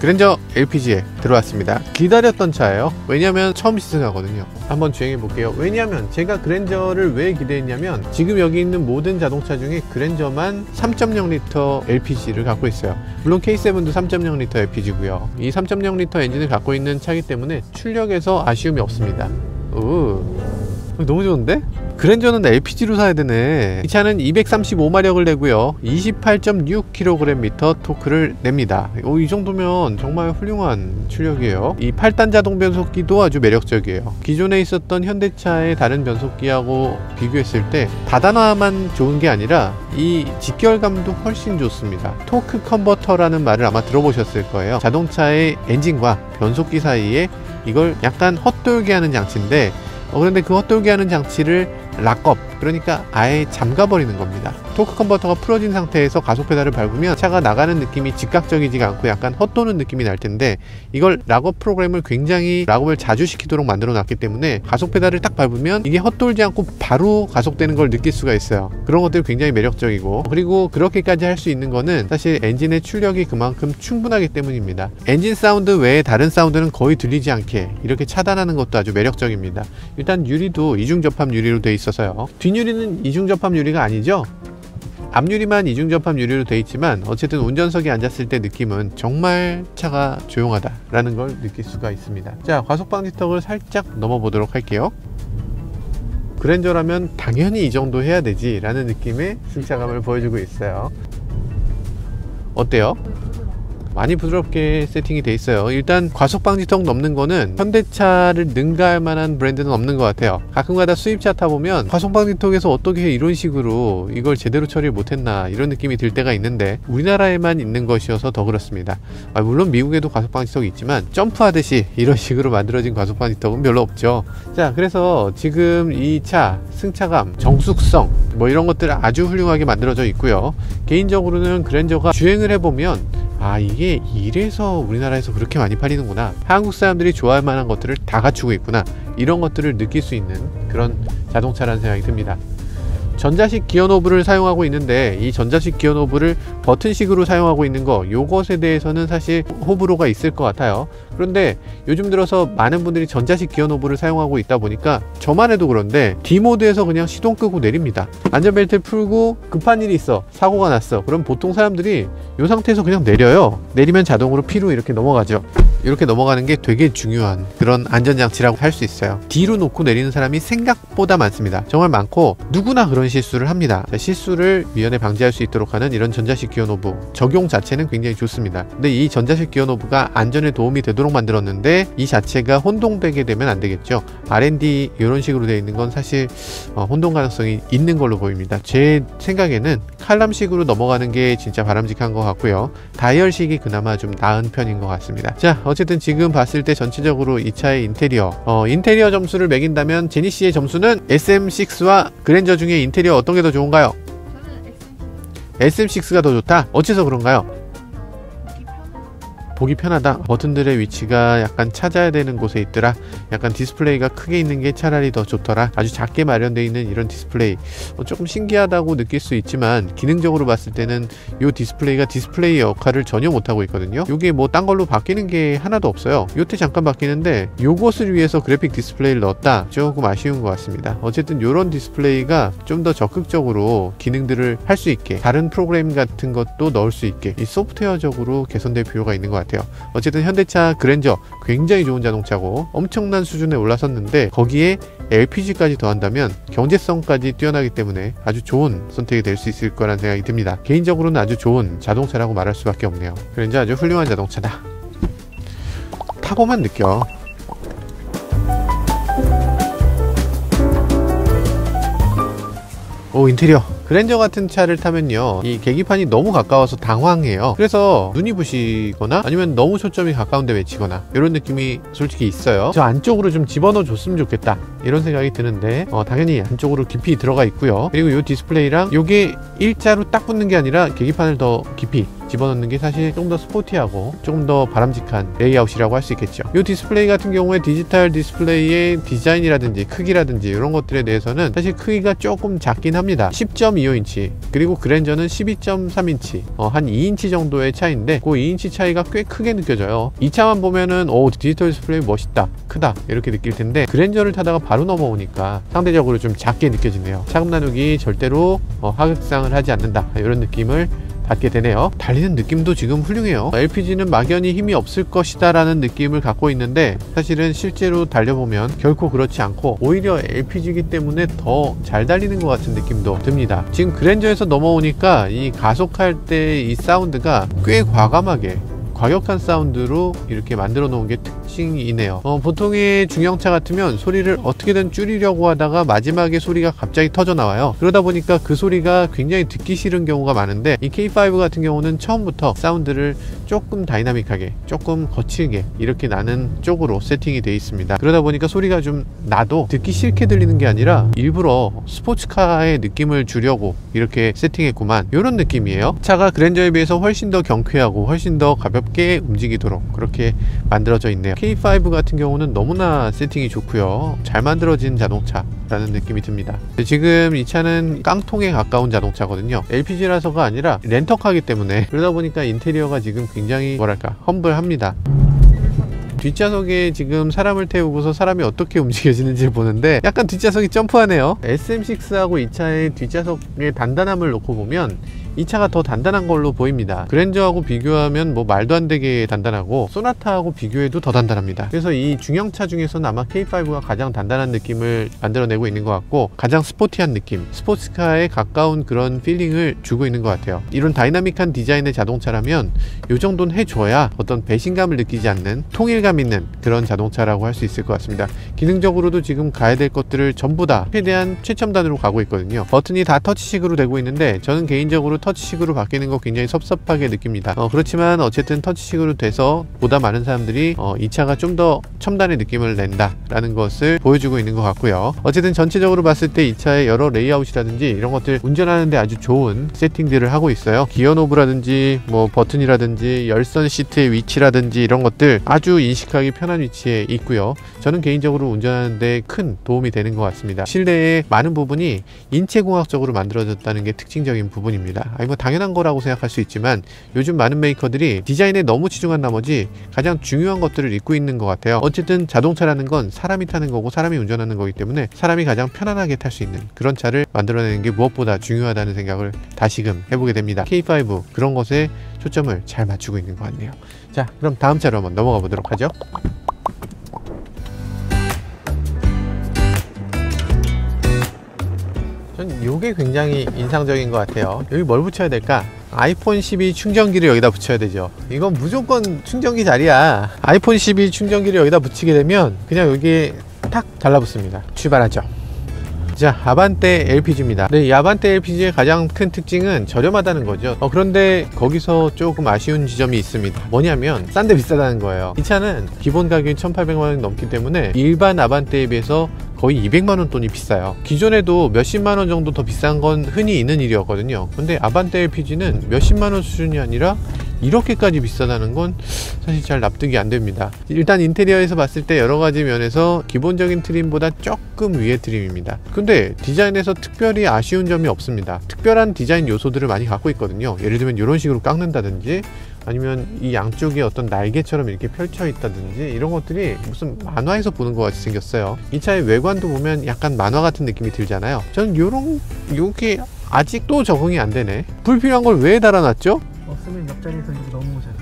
그랜저 LPG에 들어왔습니다. 기다렸던 차예요. 왜냐면 처음 시승하거든요. 한번 주행해 볼게요. 왜냐면 제가 그랜저를 왜 기대했냐면 지금 여기 있는 모든 자동차 중에 그랜저만 3.0L LPG를 갖고 있어요. 물론 K7도 3.0L LPG고요. 이 3.0L 엔진을 갖고 있는 차이기 때문에 출력에서 아쉬움이 없습니다. 너무 좋은데? 그랜저는 LPG로 사야 되네. 이 차는 235마력을 내고요 28.6kgm 토크를 냅니다. 이 정도면 정말 훌륭한 출력이에요. 이 8단 자동 변속기도 아주 매력적이에요. 기존에 있었던 현대차의 다른 변속기하고 비교했을 때 다단화만 좋은 게 아니라 이 직결감도 훨씬 좋습니다. 토크 컨버터라는 말을 아마 들어보셨을 거예요. 자동차의 엔진과 변속기 사이에 이걸 약간 헛돌게 하는 장치인데 그런데 그 헛돌게 하는 장치를 락업, 그러니까 아예 잠가버리는 겁니다. 토크 컨버터가 풀어진 상태에서 가속 페달을 밟으면 차가 나가는 느낌이 즉각적이지가 않고 약간 헛도는 느낌이 날 텐데 이걸 락업 프로그램을 굉장히 락업을 자주 시키도록 만들어 놨기 때문에 가속 페달을 딱 밟으면 이게 헛돌지 않고 바로 가속되는 걸 느낄 수가 있어요. 그런 것들이 굉장히 매력적이고, 그리고 그렇게까지 할 수 있는 거는 사실 엔진의 출력이 그만큼 충분하기 때문입니다. 엔진 사운드 외에 다른 사운드는 거의 들리지 않게 이렇게 차단하는 것도 아주 매력적입니다. 일단 유리도 이중접합 유리로 되어 있어서요. 뒷유리는 이중접합 유리가 아니죠? 앞유리만 이중접합 유리로 되어 있지만 어쨌든 운전석에 앉았을 때 느낌은 정말 차가 조용하다 라는 걸 느낄 수가 있습니다. 자, 과속 방지턱을 살짝 넘어 보도록 할게요. 그랜저라면 당연히 이 정도 해야 되지 라는 느낌의 승차감을 보여주고 있어요. 어때요? 많이 부드럽게 세팅이 돼 있어요. 일단 과속 방지턱 넘는 거는 현대차를 능가할 만한 브랜드는 없는 것 같아요. 가끔가다 수입차 타보면 과속 방지턱에서 어떻게 이런 식으로 이걸 제대로 처리를 못했나 이런 느낌이 들 때가 있는데 우리나라에만 있는 것이어서 더 그렇습니다. 물론 미국에도 과속 방지턱이 있지만 점프하듯이 이런 식으로 만들어진 과속 방지턱은 별로 없죠. 자, 그래서 지금 이 차 승차감, 정숙성 이런 것들 아주 훌륭하게 만들어져 있고요. 개인적으로는 그랜저가 주행을 해보면 이게 이래서 우리나라에서 그렇게 많이 팔리는구나, 한국 사람들이 좋아할 만한 것들을 다 갖추고 있구나, 이런 것들을 느낄 수 있는 그런 자동차라는 생각이 듭니다. 전자식 기어 노브를 사용하고 있는데 이 전자식 기어 노브를 버튼식으로 사용하고 있는 거, 요것에 대해서는 사실 호불호가 있을 것 같아요. 그런데 요즘 들어서 많은 분들이 전자식 기어 노브를 사용하고 있다 보니까 저만 해도 그런데 D모드에서 그냥 시동 끄고 내립니다. 안전벨트 풀고 급한 일이 있어, 사고가 났어, 그럼 보통 사람들이 이 상태에서 그냥 내려요. 내리면 자동으로 P로 이렇게 넘어가죠. 이렇게 넘어가는 게 되게 중요한 그런 안전장치라고 할 수 있어요. D로 놓고 내리는 사람이 생각보다 많습니다. 정말 많고 누구나 그런 실수를 합니다. 실수를 미연에 방지할 수 있도록 하는 이런 전자식 기어 노브 적용 자체는 굉장히 좋습니다. 근데 이 전자식 기어 노브가 안전에 도움이 되도록 만들었는데 이 자체가 혼동되게 되면 안 되겠죠. R&D 이런 식으로 되어 있는 건 사실 혼동 가능성이 있는 걸로 보입니다. 제 생각에는 칼럼식으로 넘어가는 게 진짜 바람직한 것 같고요. 다이얼식이 그나마 좀 나은 편인 것 같습니다. 자, 어쨌든 지금 봤을 때 전체적으로 이 차의 인테리어 점수를 매긴다면 제니씨의 점수는 SM6와 그랜저 중에 인테리어 어떤 게 더 좋은가요? 저는 SM6가 더 좋다? 어째서 그런가요? 보기 편하다. 버튼들의 위치가 약간 찾아야 되는 곳에 있더라. 약간 디스플레이가 크게 있는 게 차라리 더 좋더라. 아주 작게 마련되어 있는 이런 디스플레이 조금 신기하다고 느낄 수 있지만 기능적으로 봤을 때는 이 디스플레이가 디스플레이 역할을 전혀 못하고 있거든요. 이게 딴 걸로 바뀌는 게 하나도 없어요. 요때 잠깐 바뀌는데 요것을 위해서 그래픽 디스플레이를 넣었다? 조금 아쉬운 것 같습니다. 어쨌든 요런 디스플레이가 좀 더 적극적으로 기능들을 할 수 있게, 다른 프로그램 같은 것도 넣을 수 있게 이 소프트웨어적으로 개선될 필요가 있는 것 같아요. 어쨌든 현대차 그랜저 굉장히 좋은 자동차고 엄청난 수준에 올라섰는데 거기에 LPG까지 더한다면 경제성까지 뛰어나기 때문에 아주 좋은 선택이 될 수 있을 거란 생각이 듭니다. 개인적으로는 아주 좋은 자동차라고 말할 수밖에 없네요. 그랜저 아주 훌륭한 자동차다. 타보면 느껴. 인테리어 그랜저 같은 차를 타면요, 이 계기판이 너무 가까워서 당황해요. 그래서 눈이 부시거나 아니면 너무 초점이 가까운데 맺히거나 이런 느낌이 솔직히 있어요. 저 안쪽으로 좀 집어넣어 줬으면 좋겠다 이런 생각이 드는데 당연히 안쪽으로 깊이 들어가 있고요. 그리고 이 디스플레이랑 요게 일자로 딱 붙는 게 아니라 계기판을 더 깊이 집어넣는 게 사실 조금 더 스포티하고 조금 더 바람직한 레이아웃이라고 할 수 있겠죠. 이 디스플레이 같은 경우에 디지털 디스플레이의 디자인이라든지 크기라든지 이런 것들에 대해서는 사실 크기가 조금 작긴 합니다. 10.25인치 그리고 그랜저는 12.3인치 한 2인치 정도의 차이인데 그 2인치 차이가 꽤 크게 느껴져요. 이 차만 보면은 오 디지털 디스플레이 멋있다 크다 이렇게 느낄 텐데 그랜저를 타다가 바로 넘어오니까 상대적으로 좀 작게 느껴지네요. 차급 나누기 절대로 하극상을 하지 않는다 이런 느낌을 받게 되네요. 달리는 느낌도 지금 훌륭해요. LPG는 막연히 힘이 없을 것이다 라는 느낌을 갖고 있는데 사실은 실제로 달려보면 결코 그렇지 않고 오히려 LPG이기 때문에 더 잘 달리는 것 같은 느낌도 듭니다. 지금 그랜저에서 넘어오니까 이 가속할 때 이 사운드가 꽤 과격한 사운드로 이렇게 만들어 놓은 게 특징이네요. 보통의 중형차 같으면 소리를 어떻게든 줄이려고 하다가 마지막에 소리가 갑자기 터져 나와요. 그러다 보니까 그 소리가 굉장히 듣기 싫은 경우가 많은데 이 K5 같은 경우는 처음부터 사운드를 조금 다이나믹하게 조금 거칠게 이렇게 나는 쪽으로 세팅이 되어 있습니다. 그러다 보니까 소리가 좀 나도 듣기 싫게 들리는 게 아니라 일부러 스포츠카의 느낌을 주려고 이렇게 세팅했구만 이런 느낌이에요. 차가 그랜저에 비해서 훨씬 더 경쾌하고 훨씬 더 가볍게 움직이도록 그렇게 만들어져 있네요. K5 같은 경우는 너무나 세팅이 좋고요. 잘 만들어진 자동차라는 느낌이 듭니다. 지금 이 차는 깡통에 가까운 자동차거든요. LPG라서가 아니라 렌터카기 때문에 그러다 보니까 인테리어가 지금 굉장히 뭐랄까 험블합니다. 뒷좌석에 지금 사람을 태우고서 사람이 어떻게 움직여지는지 보는데 약간 뒷좌석이 점프하네요. SM6하고 이 차의 뒷좌석의 단단함을 놓고 보면 이 차가 더 단단한 걸로 보입니다. 그랜저하고 비교하면 뭐 말도 안 되게 단단하고 소나타하고 비교해도 더 단단합니다. 그래서 이 중형차 중에서는 아마 K5가 가장 단단한 느낌을 만들어내고 있는 것 같고 가장 스포티한 느낌, 스포츠카에 가까운 그런 필링을 주고 있는 것 같아요. 이런 다이나믹한 디자인의 자동차라면 이 정도는 해줘야 어떤 배신감을 느끼지 않는 통일감 있는 그런 자동차라고 할 수 있을 것 같습니다. 기능적으로도 지금 가야 될 것들을 전부 다 최대한 최첨단으로 가고 있거든요. 버튼이 다 터치식으로 되고 있는데 저는 개인적으로 터치식으로 바뀌는 거 굉장히 섭섭하게 느낍니다. 그렇지만 어쨌든 터치식으로 돼서 보다 많은 사람들이 이 차가 좀 더 첨단의 느낌을 낸다 라는 것을 보여주고 있는 것 같고요. 어쨌든 전체적으로 봤을 때 이 차의 여러 레이아웃이라든지 이런 것들 운전하는데 아주 좋은 세팅들을 하고 있어요. 기어 노브라든지 뭐 버튼이라든지 열선 시트의 위치라든지 이런 것들 아주 인식하기 편한 위치에 있고요. 저는 개인적으로 운전하는데 큰 도움이 되는 것 같습니다. 실내의 많은 부분이 인체공학적으로 만들어졌다는 게 특징적인 부분입니다. 아니 뭐 당연한 거라고 생각할 수 있지만 요즘 많은 메이커들이 디자인에 너무 치중한 나머지 가장 중요한 것들을 잊고 있는 것 같아요. 어쨌든 자동차라는 건 사람이 타는 거고 사람이 운전하는 거기 때문에 사람이 가장 편안하게 탈 수 있는 그런 차를 만들어내는 게 무엇보다 중요하다는 생각을 다시금 해보게 됩니다. K5 그런 것에 초점을 잘 맞추고 있는 것 같네요. 자, 그럼 다음 차로 한번 넘어가 보도록 하죠. 전 이게 굉장히 인상적인 것 같아요. 여기 뭘 붙여야 될까? 아이폰 12 충전기를 여기다 붙여야 되죠. 이건 무조건 충전기 자리야. 아이폰 12 충전기를 여기다 붙이게 되면 그냥 여기에 탁 달라붙습니다. 출발하죠. 자, 아반떼 LPG입니다. 네, 이 아반떼 LPG의 가장 큰 특징은 저렴하다는 거죠. 그런데 거기서 조금 아쉬운 지점이 있습니다. 뭐냐면 싼데 비싸다는 거예요. 이 차는 기본 가격이 1,800만원이 넘기 때문에 일반 아반떼에 비해서 거의 200만원 돈이 비싸요. 기존에도 몇십만원 정도 더 비싼 건 흔히 있는 일이었거든요. 근데 아반떼 LPG는 몇십만원 수준이 아니라 이렇게까지 비싸다는 건 사실 잘 납득이 안 됩니다. 일단 인테리어에서 봤을 때 여러 가지 면에서 기본적인 트림보다 조금 위의 트림입니다. 근데 디자인에서 특별히 아쉬운 점이 없습니다. 특별한 디자인 요소들을 많이 갖고 있거든요. 예를 들면 이런 식으로 깎는다든지 아니면 이 양쪽에 어떤 날개처럼 이렇게 펼쳐 있다든지 이런 것들이 무슨 만화에서 보는 것 같이 생겼어요. 이 차의 외관도 보면 약간 만화 같은 느낌이 들잖아요. 저는 요게 아직도 적응이 안 되네. 불필요한 걸 왜 달아놨죠? 없으면 옆자리에서 이렇게 넘어오잖아.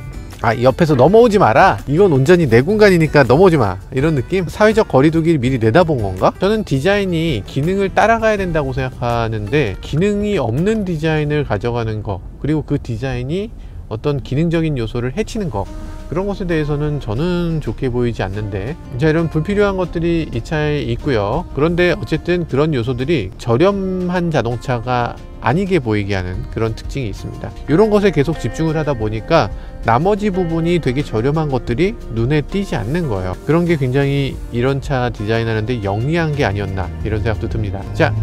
아, 옆에서 넘어오지 마라. 이건 온전히 내 공간이니까 넘어오지 마. 이런 느낌? 사회적 거리두기를 미리 내다본 건가? 저는 디자인이 기능을 따라가야 된다고 생각하는데 기능이 없는 디자인을 가져가는 거 그리고 그 디자인이 어떤 기능적인 요소를 해치는 거 그런 것에 대해서는 저는 좋게 보이지 않는데 자, 이런 불필요한 것들이 이 차에 있고요. 그런데 어쨌든 그런 요소들이 저렴한 자동차가 아니게 보이게 하는 그런 특징이 있습니다. 이런 것에 계속 집중을 하다 보니까 나머지 부분이 되게 저렴한 것들이 눈에 띄지 않는 거예요. 그런 게 굉장히 이런 차 디자인하는데 영리한 게 아니었나 이런 생각도 듭니다. 자,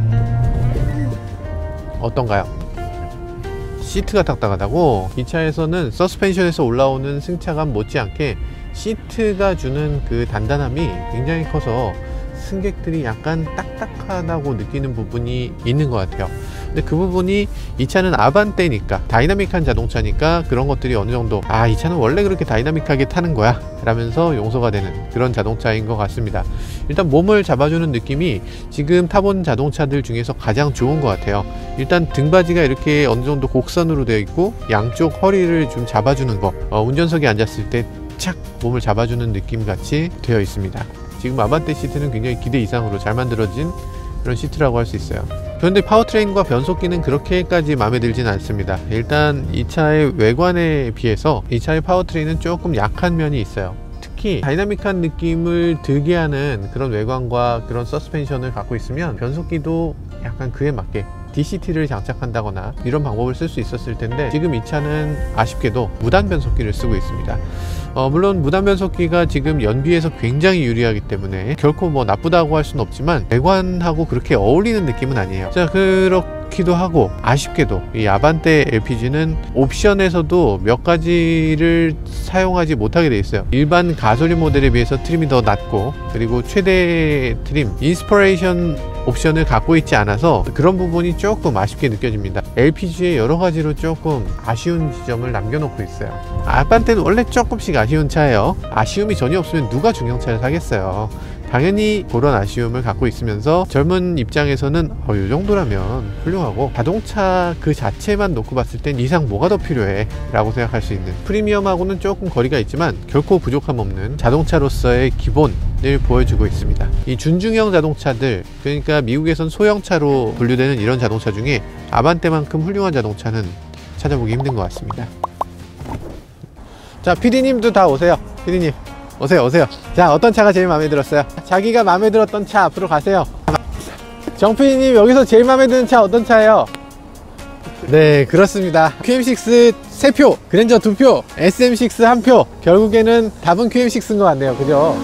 어떤가요? 시트가 딱딱하다고. 이 차에서는 서스펜션에서 올라오는 승차감 못지않게 시트가 주는 그 단단함이 굉장히 커서 승객들이 약간 딱딱하다고 느끼는 부분이 있는 것 같아요. 근데 그 부분이 이 차는 아반떼니까, 다이나믹한 자동차니까 그런 것들이 어느 정도 이 차는 원래 그렇게 다이나믹하게 타는 거야 라면서 용서가 되는 그런 자동차인 것 같습니다. 일단 몸을 잡아주는 느낌이 지금 타본 자동차들 중에서 가장 좋은 것 같아요. 일단 등받이가 이렇게 어느 정도 곡선으로 되어 있고 양쪽 허리를 좀 잡아주는 거, 운전석에 앉았을 때 착 몸을 잡아주는 느낌 같이 되어 있습니다. 지금 아반떼 시트는 굉장히 기대 이상으로 잘 만들어진 그런 시트라고 할 수 있어요. 그런데 파워트레인과 변속기는 그렇게까지 마음에 들진 않습니다. 일단 이 차의 외관에 비해서 이 차의 파워트레인은 조금 약한 면이 있어요. 특히 다이나믹한 느낌을 들게 하는 그런 외관과 그런 서스펜션을 갖고 있으면 변속기도 약간 그에 맞게 DCT를 장착한다거나 이런 방법을 쓸 수 있었을 텐데, 지금 이 차는 아쉽게도 무단 변속기를 쓰고 있습니다. 물론 무단 변속기가 지금 연비에서 굉장히 유리하기 때문에 결코 뭐 나쁘다고 할 수는 없지만 외관하고 그렇게 어울리는 느낌은 아니에요. 자, 그렇기도 하고 아쉽게도 이 아반떼 LPG는 옵션에서도 몇 가지를 사용하지 못하게 돼 있어요. 일반 가솔린 모델에 비해서 트림이 더 낮고, 그리고 최대 트림 인스퍼레이션 옵션을 갖고 있지 않아서 그런 부분이 조금 아쉽게 느껴집니다. LPG에 여러 가지로 조금 아쉬운 지점을 남겨놓고 있어요. 아반떼는 원래 조금씩 아쉬운 차예요. 아쉬움이 전혀 없으면 누가 중형차를 사겠어요. 당연히 그런 아쉬움을 갖고 있으면서 젊은 입장에서는 이 정도라면 훌륭하고, 자동차 그 자체만 놓고 봤을 땐 이상 뭐가 더 필요해 라고 생각할 수 있는, 프리미엄하고는 조금 거리가 있지만 결코 부족함 없는 자동차로서의 기본을 보여주고 있습니다. 이 준중형 자동차들, 그러니까 미국에선 소형차로 분류되는 이런 자동차 중에 아반떼만큼 훌륭한 자동차는 찾아보기 힘든 것 같습니다. 자, PD님도 다 오세요. PD님 오세요. 자, 어떤 차가 제일 마음에 들었어요? 자기가 마음에 들었던 차 앞으로 가세요. 정PD님, 여기서 제일 마음에 드는 차 어떤 차예요? 네, 그렇습니다. QM6 3표, 그랜저 2표, SM6 1표. 결국에는 답은 QM6인 것 같네요. 그죠?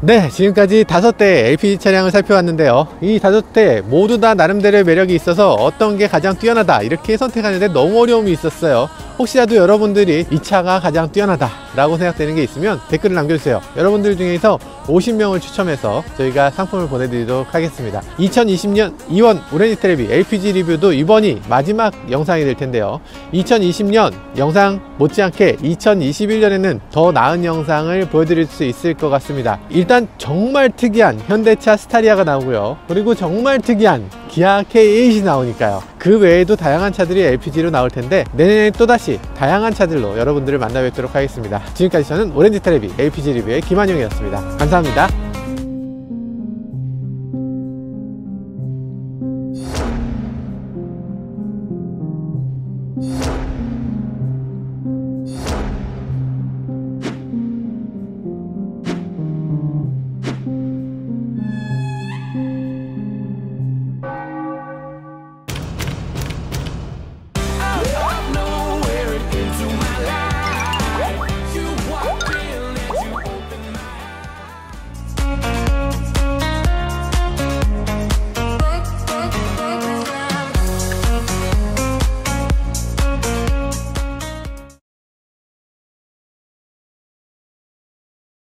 네, 지금까지 5대 LPG 차량을 살펴봤는데요. 이 5대 모두 다 나름대로의 매력이 있어서 어떤 게 가장 뛰어나다 이렇게 선택하는데 너무 어려움이 있었어요. 혹시라도 여러분들이 이 차가 가장 뛰어나다 라고 생각되는 게 있으면 댓글을 남겨주세요. 여러분들 중에서 50명을 추첨해서 저희가 상품을 보내드리도록 하겠습니다. 2020년 2원 오렌지 텔레비 LPG 리뷰도 이번이 마지막 영상이 될 텐데요. 2020년 영상 못지않게 2021년에는 더 나은 영상을 보여드릴 수 있을 것 같습니다. 일단 정말 특이한 현대차 스타리아가 나오고요. 그리고 정말 특이한 기아 K8이 나오니까요. 그 외에도 다양한 차들이 LPG로 나올 텐데 내년에 또다시 다양한 차들로 여러분들을 만나 뵙도록 하겠습니다. 지금까지 저는 오렌지 텔레비 LPG 리뷰의 김한용이었습니다. 감사합니다.